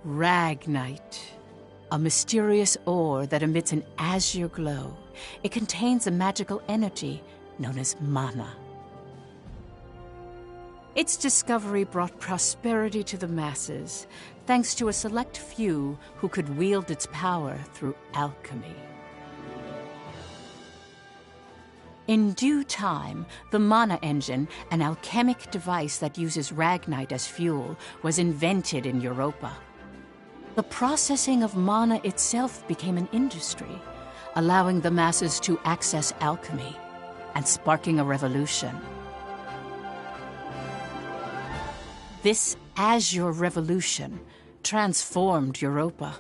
Ragnite, a mysterious ore that emits an azure glow. It contains a magical energy known as mana. Its discovery brought prosperity to the masses, thanks to a select few who could wield its power through alchemy. In due time, the mana engine, an alchemic device that uses ragnite as fuel, was invented in Europa. The processing of mana itself became an industry, allowing the masses to access alchemy and sparking a revolution. This azure revolution transformed Europa.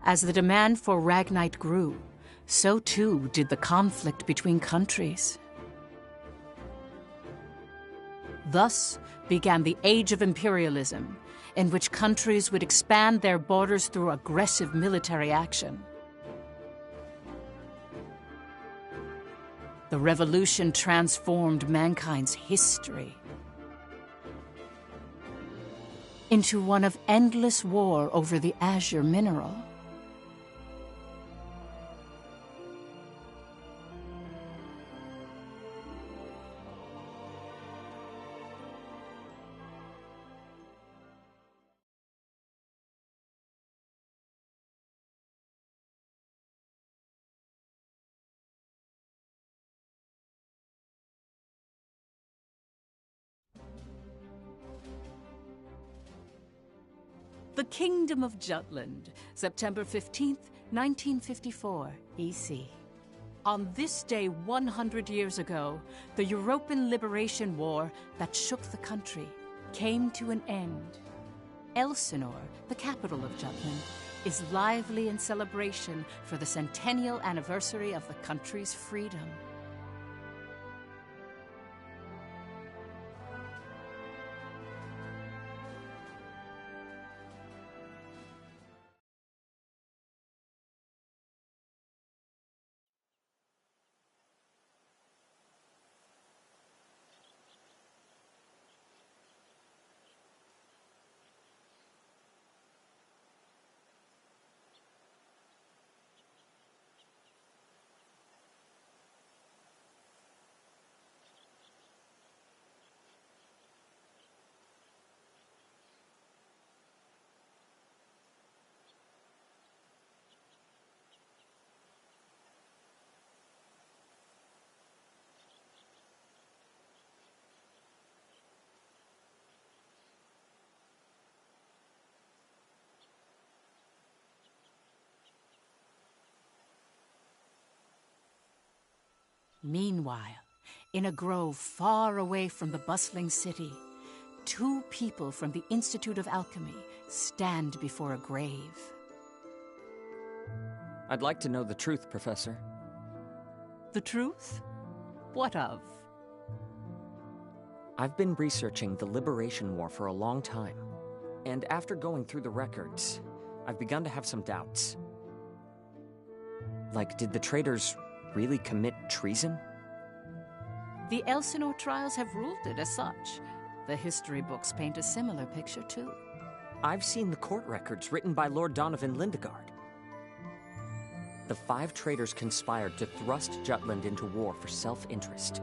As the demand for ragnite grew, so too did the conflict between countries. Thus began the Age of Imperialism, in which countries would expand their borders through aggressive military action. The revolution transformed mankind's history into one of endless war over the azure mineral. The Kingdom of Jutland, September 15th, 1954, EC. On this day 100 years ago, the European Liberation War that shook the country came to an end. Elsinore, the capital of Jutland, is lively in celebration for the centennial anniversary of the country's freedom. Meanwhile, in a grove far away from the bustling city, two people from the Institute of Alchemy stand before a grave. I'd like to know the truth, Professor. The truth? What of? I've been researching the Liberation War for a long time, and after going through the records, I've begun to have some doubts. Like, did the traitors really commit treason? The Elsinore trials have ruled it as such. The history books paint a similar picture, too. I've seen the court records written by Lord Donovan Lindegard. The 5 traitors conspired to thrust Jutland into war for self-interest.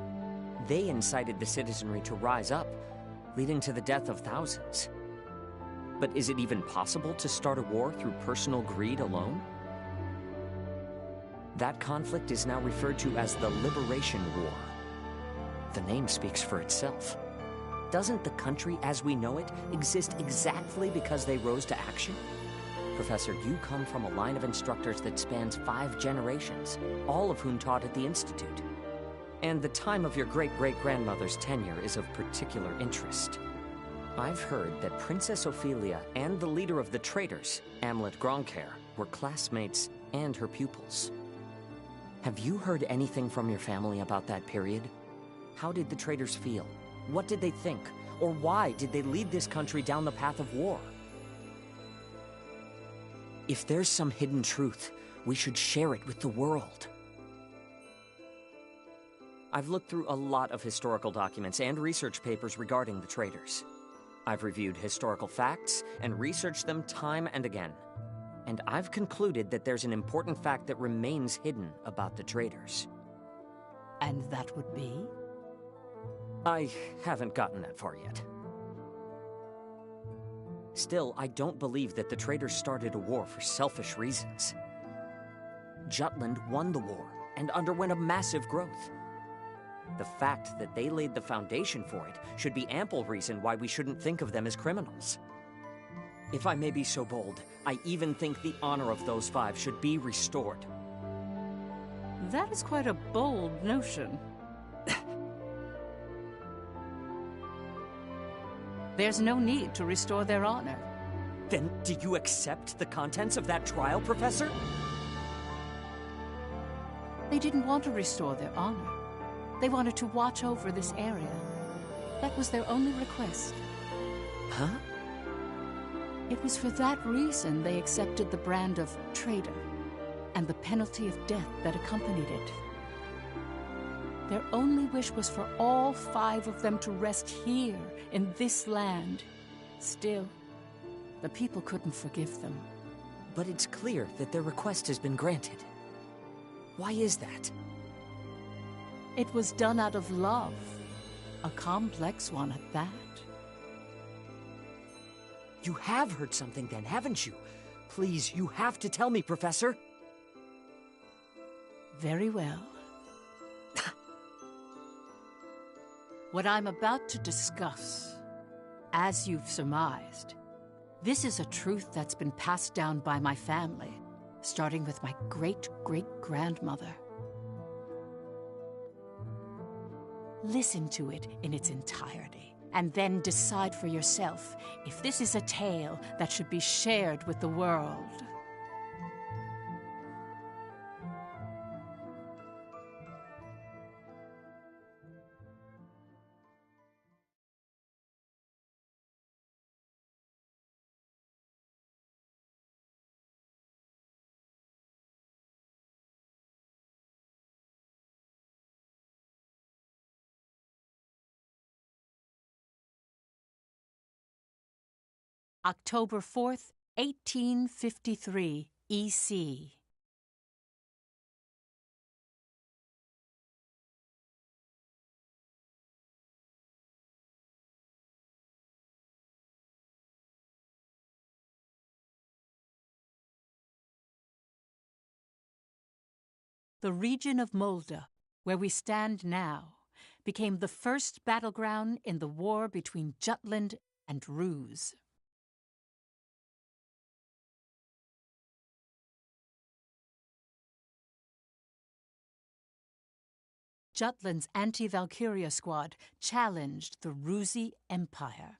They incited the citizenry to rise up, leading to the death of thousands. But is it even possible to start a war through personal greed alone? That conflict is now referred to as the Liberation War. The name speaks for itself. Doesn't the country as we know it exist exactly because they rose to action? Professor, you come from a line of instructors that spans 5 generations, all of whom taught at the Institute. And the time of your great-great-grandmother's tenure is of particular interest. I've heard that Princess Ophelia and the leader of the traitors, Amlet Gronkaer, were classmates and her pupils. Have you heard anything from your family about that period? How did the traitors feel? What did they think? Or why did they lead this country down the path of war? If there's some hidden truth, we should share it with the world. I've looked through a lot of historical documents and research papers regarding the traitors. I've reviewed historical facts and researched them time and again. And I've concluded that there's an important fact that remains hidden about the traitors. And that would be? I haven't gotten that far yet. Still, I don't believe that the traitors started a war for selfish reasons. Jutland won the war and underwent a massive growth. The fact that they laid the foundation for it should be ample reason why we shouldn't think of them as criminals. If I may be so bold, I even think the honor of those 5 should be restored. That is quite a bold notion. There's no need to restore their honor. Then do you accept the contents of that trial, Professor? They didn't want to restore their honor. They wanted to watch over this area. That was their only request. Huh? It was for that reason they accepted the brand of traitor and the penalty of death that accompanied it. Their only wish was for all 5 of them to rest here in this land. Still, the people couldn't forgive them. But it's clear that their request has been granted. Why is that? It was done out of love. A complex one at that. You have heard something then, haven't you? Please, you have to tell me, Professor. Very well. What I'm about to discuss, as you've surmised, this is a truth that's been passed down by my family, starting with my great-great-grandmother. Listen to it in its entirety, and then decide for yourself if this is a tale that should be shared with the world. October 4th, 1853, E.C. The region of Mulda, where we stand now, became the first battleground in the war between Jutland and Ruse. Jutland's anti-Valkyria squad challenged the Rusi Empire.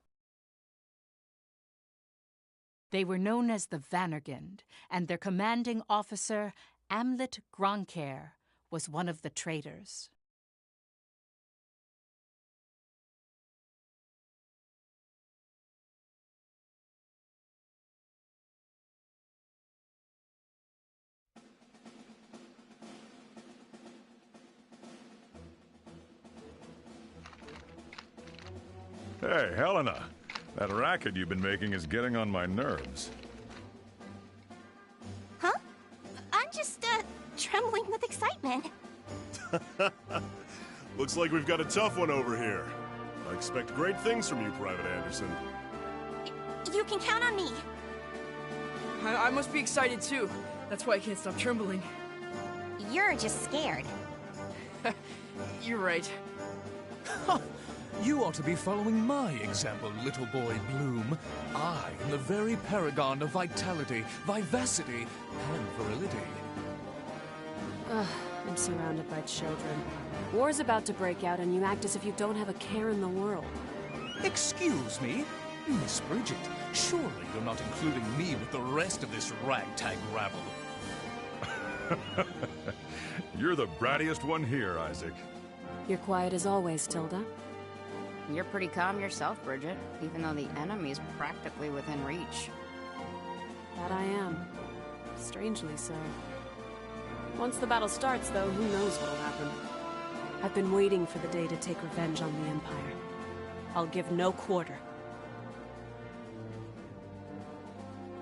They were known as the Vannergund, and their commanding officer, Amlet Gronkair, was one of the traitors. Hey, Helena. That racket you've been making is getting on my nerves. Huh? I'm just, trembling with excitement. Looks like we've got a tough one over here. I expect great things from you, Private Anderson. You can count on me. I must be excited too. That's why I can't stop trembling. You're just scared. You're right. You ought to be following my example, little boy Bloom. I am the very paragon of vitality, vivacity, and virility. Ugh, I'm surrounded by children. War's about to break out and you act as if you don't have a care in the world. Excuse me? Miss Bridget, surely you're not including me with the rest of this ragtag rabble. You're the brattiest one here, Isaac. You're quiet as always, Tilda. You're pretty calm yourself, Bridget, even though the enemy's practically within reach. That I am. Strangely so. Once the battle starts, though, who knows what'll happen. I've been waiting for the day to take revenge on the Empire. I'll give no quarter.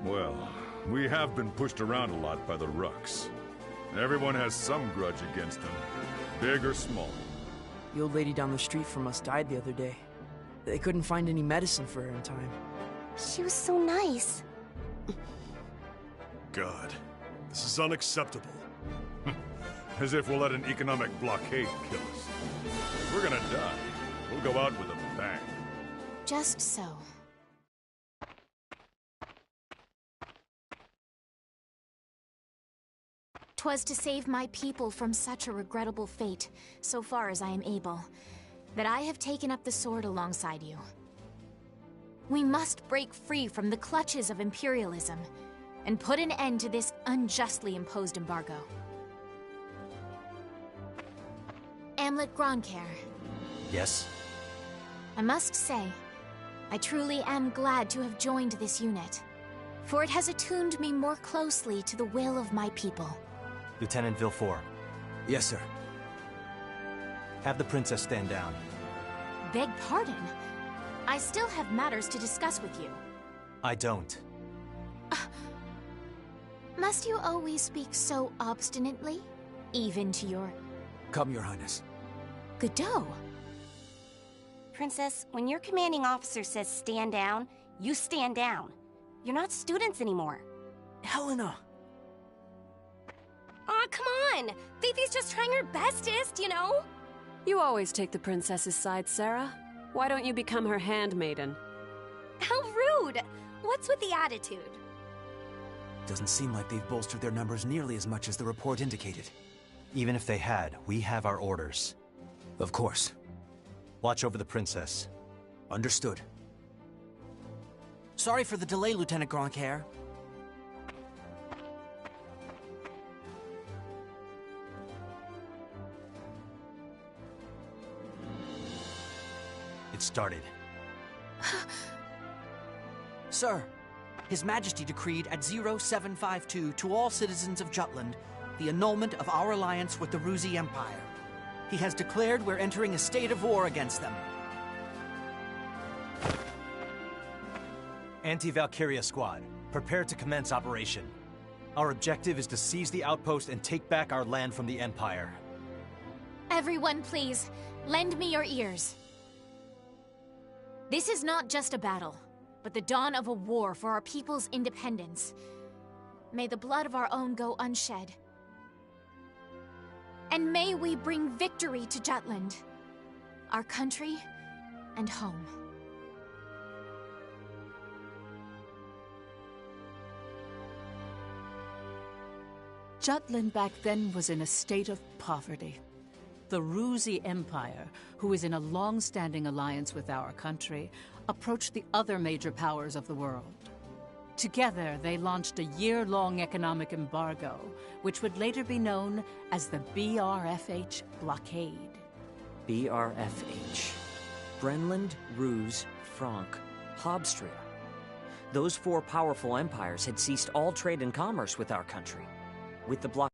Well, we have been pushed around a lot by the Rucks. Everyone has some grudge against them, big or small. The old lady down the street from us died the other day. They couldn't find any medicine for her in time. She was so nice. God, this is unacceptable. As if we'll let an economic blockade kill us. If we're gonna die, we'll go out with a bang. Just so. 'Twas to save my people from such a regrettable fate, so far as I am able, that I have taken up the sword alongside you. We must break free from the clutches of imperialism and put an end to this unjustly imposed embargo. Amlet Gronkair. Yes? I must say, I truly am glad to have joined this unit, for it has attuned me more closely to the will of my people. Lieutenant Villefort. Yes, sir. Have the princess stand down. Beg pardon? I still have matters to discuss with you. I don't. Must you always speak so obstinately? Even to your... Come, Your Highness. Godot. Princess, when your commanding officer says stand down, you stand down. You're not students anymore. Helena! Aw, come on! Fifi's just trying her bestest, you know? You always take the princess's side, Sarah. Why don't you become her handmaiden? How rude! What's with the attitude? Doesn't seem like they've bolstered their numbers nearly as much as the report indicated. Even if they had, we have our orders. Of course. Watch over the princess. Understood. Sorry for the delay, Lieutenant Gronkair. It started. Sir, His Majesty decreed at 0752 to all citizens of Jutland the annulment of our alliance with the Ruzi Empire. He has declared we're entering a state of war against them. Anti-Valkyria squad, prepare to commence operation. Our objective is to seize the outpost and take back our land from the Empire. Everyone, please, lend me your ears. This is not just a battle, but the dawn of a war for our people's independence. May the blood of our own go unshed. And may we bring victory to Jutland, our country and home. Jutland back then was in a state of poverty. The Ruzi Empire, who is in a long-standing alliance with our country, approached the other major powers of the world. Together, they launched a year-long economic embargo, which would later be known as the BRFH blockade. BRFH. Brenland, Ruse, Frank, Hobstria. Those four powerful empires had ceased all trade and commerce with our country. With the blockade,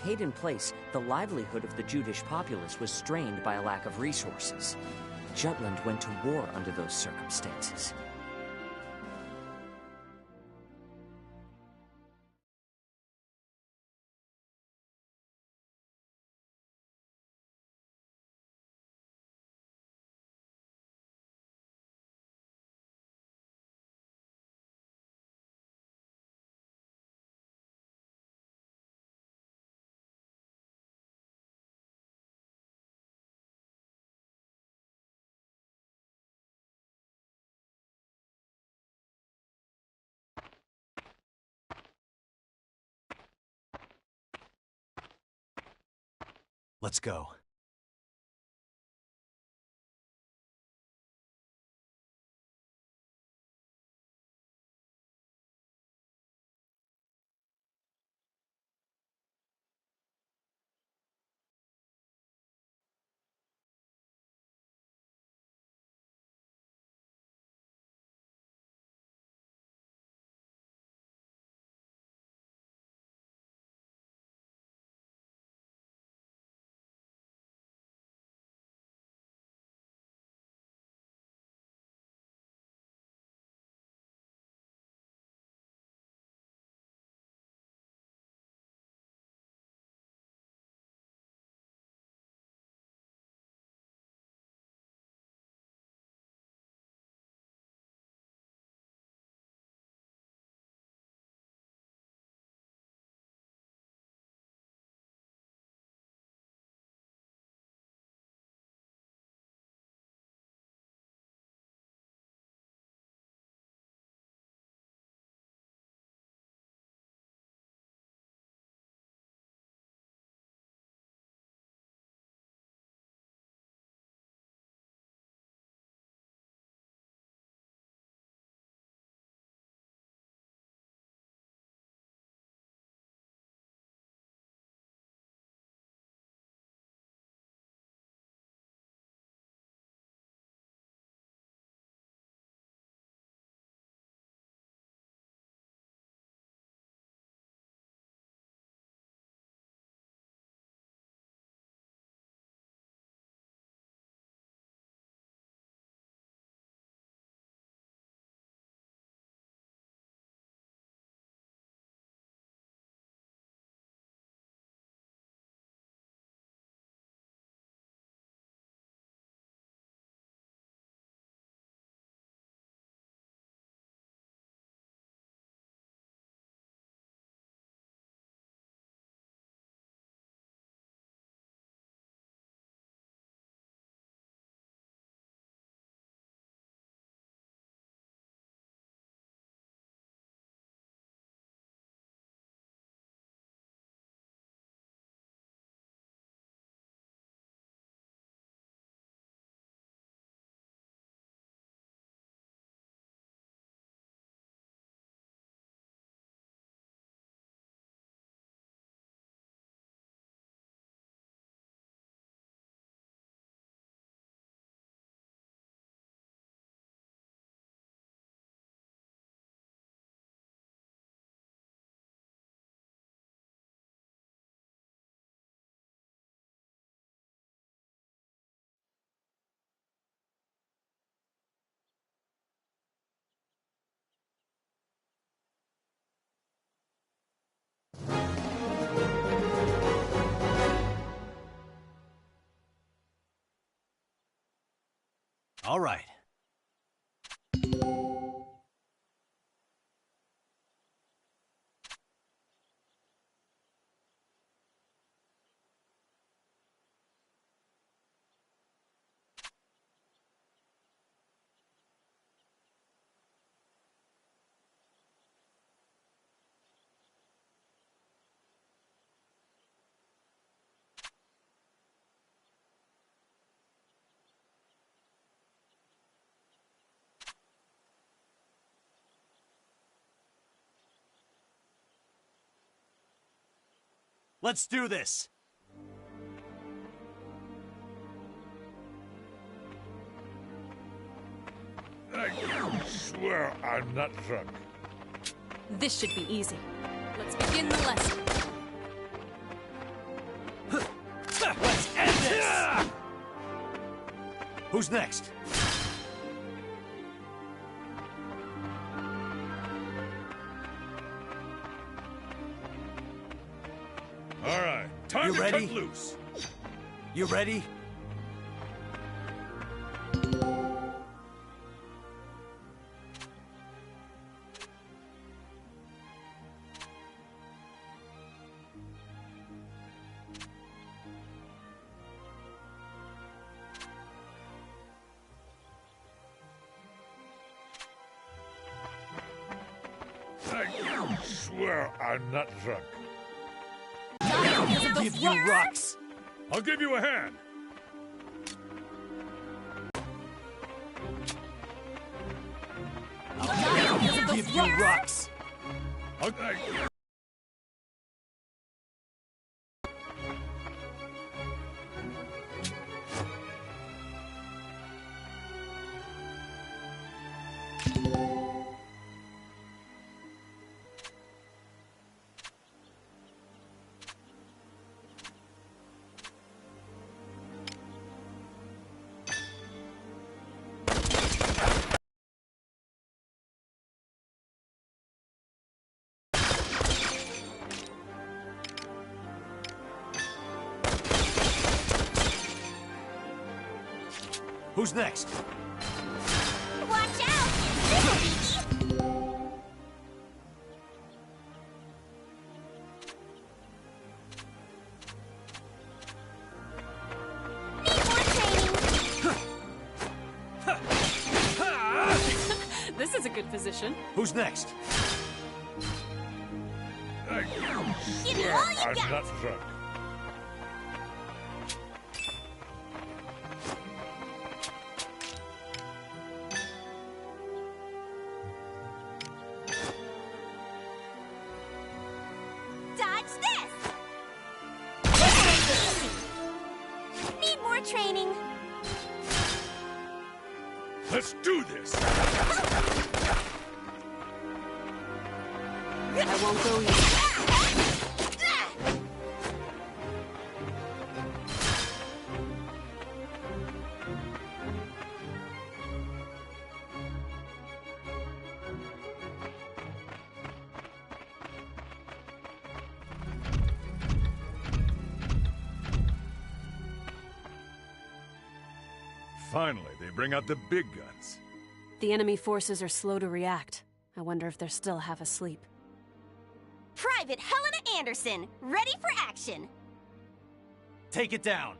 in place, the livelihood of the Judish populace was strained by a lack of resources. Jutland went to war under those circumstances. Let's go. All right. Let's do this! I swear I'm not drunk. This should be easy. Let's begin the lesson. Let's end this! Who's next? All right, time to ready? cut loose. You ready? I swear I'm not drunk. Give you rocks! I'll give you a hand. I'll give you rocks. Who's next? Watch out! This is a good position. Who's next? Give me all you I'm got! not drunk. Dodge this! Need more training. Let's do this! I won't go easy. Finally, they bring out the big guns. The enemy forces are slow to react. I wonder if they're still half asleep. Private Helena Anderson, ready for action. Take it down.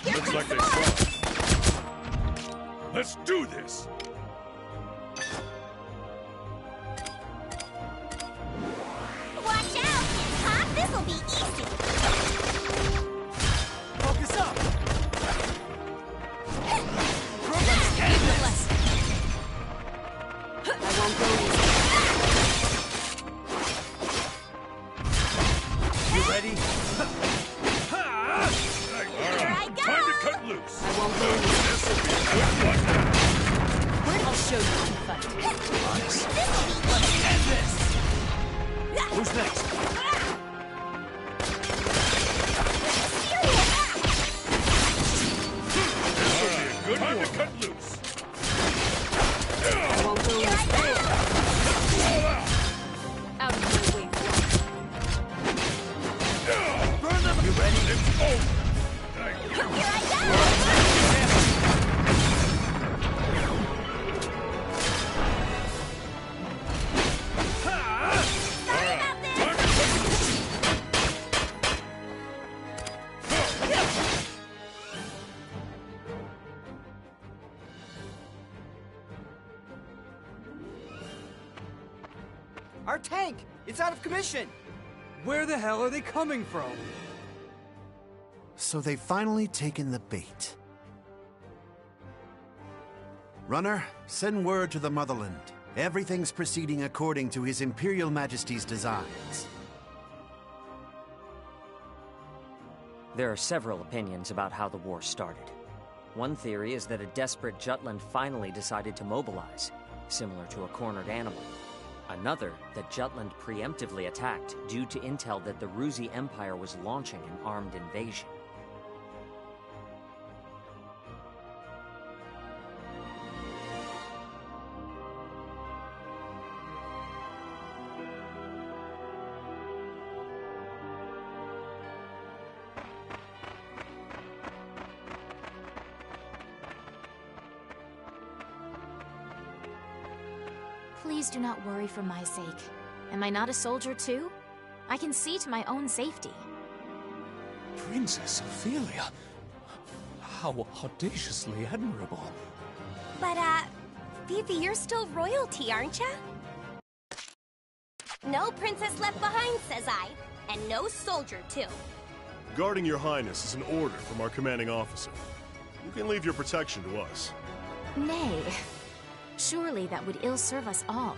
Looks like they saw us. Let's do this! Watch out! Huh? This'll be easy. Focus up. I won't go easy. You ready? Here I go! Time to cut loose! I won't go easy. This will be a good one. I'll show you how to fight. End this. Who's next? Good time to cut loose! I won't go easy. Out of my way. Burn them. You ready? It's over! Here I go! Sorry about this! Our tank! It's out of commission! Where the hell are they coming from? So they've finally taken the bait. Runner, send word to the Motherland. Everything's proceeding according to His Imperial Majesty's designs. There are several opinions about how the war started. One theory is that a desperate Jutland finally decided to mobilize, similar to a cornered animal. Another, that Jutland preemptively attacked due to intel that the Ruzi Empire was launching an armed invasion. Please do not worry for my sake. Am I not a soldier too? I can see to my own safety. Princess Ophelia. How audaciously admirable. But, Vivi, you're still royalty, aren't ya? No princess left behind, says I. And no soldier, too. Guarding your highness is an order from our commanding officer. You can leave your protection to us. Nay. Surely that would ill serve us all.